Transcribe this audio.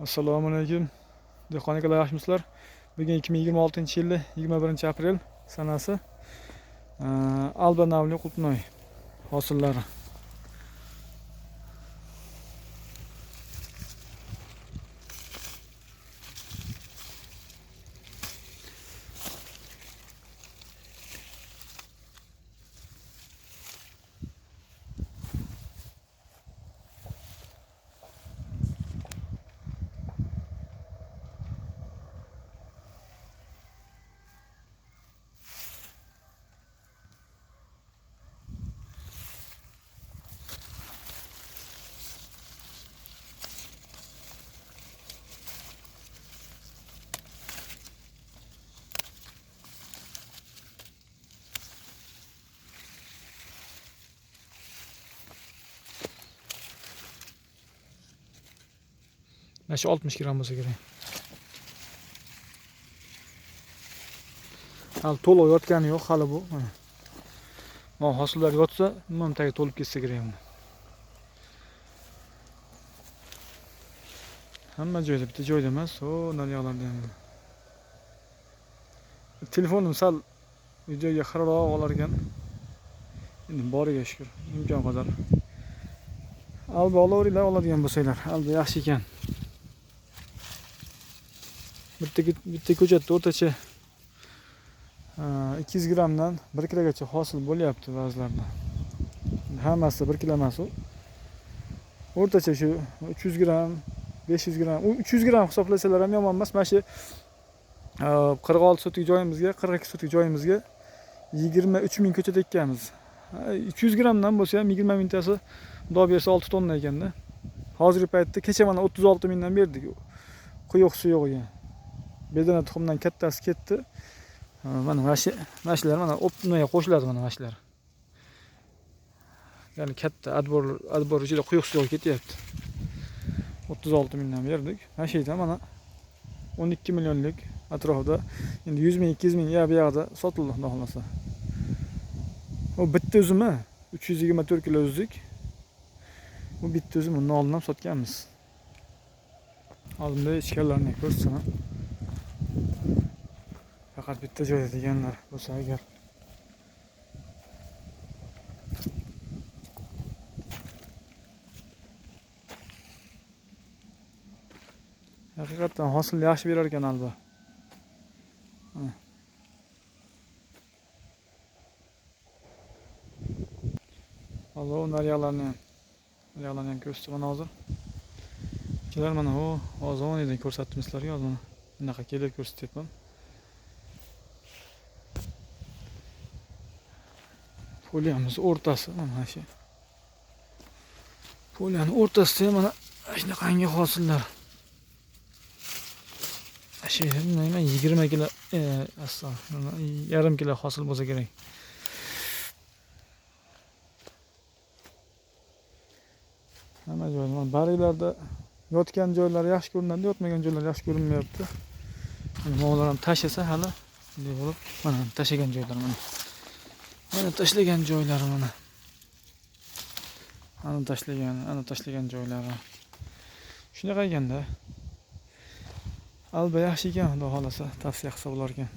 Assalomu alaykum. Dehqon akalar, yaxshimisizlar? Bugun 2026-yil 21-aprel sanasi. Alba navli qulupnoy hosillari. Mana 60 gram bo'lsa kerak. Hali to'lib yotgani yo'q hali bu. Mana hosillar yotsa, nima tagiga to'lib ketsa kerak buni. Hamma joyda, bitta joyda emas, naryoqlarda ham. Telefonim sal videoga xiraroq olar ekan. Endi boriga shukr, imkon qadar. Alba olaveringlar, oladigan bo'lsanglar, alba yaxshi ekan. Bitta ko'chatda o'rtacha 200 gramdan 1 kilogacha hosil bo'lyapti ba'zilarida. Hammasi 1 kilo emas u. O'rtacha shu 300 gram, 500 gram, 300 gram hisoblasalar ham yomon emas. Mana shu 46 sotix joyimizga, 42 sotix joyimizga 23 ming ko'chat ekkanmiz. 300 gramdan bo'lsa ham 20 mingtasi xudo bersa 6 tonna ekanda. Hozirgi paytda kecha mana 36 mingdan berdik. Quyuq suyog'iga. Bedana tuxumdan kattasi ketdi. Mana mashlar mana optinoga qo'shiladi mana mashlar. Ya'ni katta adbor ichida quyuq suyog' ketyapti. 36 mingdan berdik. Mana shu yerda mana 12 millionlik atrofida endi 100 ming, 200 ming bu yoqda sotildi xudo xolasa. O bitta uzumi 324 kilo uzdik. Bu bitta uzum undan oldin ham sotganmiz. Oldinda ichkarlarini ko'rsatsam. Faqat bitta joyda deganlar bo'lsa agar. Haqiqatan hosil yaxshi berar ekan alba. Alba naryoqlarni ham ko'rsataman hozir. Kelar mana hozir o'yindan ko'rsatdim sizlarga hozir. Bunaqa kelib ko'rsatyapman. Poliyamiz o'rtasi mana shu. Poliyani o'rtasida mana shunaqangi hosillar. Shu nima 20 kilo, yarim kilo hosil bo'lsa kerak. Hamma joylar, bariylarda yotgan joylar yaxshi ko'rinadi, yotmagan joylar yaxshi ko'rinmayapti. Mo'g'lar ham tashasa hali bunday bo'lib, mana tashlagan joylar mana. Mana tashlagan joylari mana. Ana tashlagan joylari. Shunaqa ekanda. Alba yaxshi ekan, xudo xolasa, tavsiya qilsa bo'lar ekan.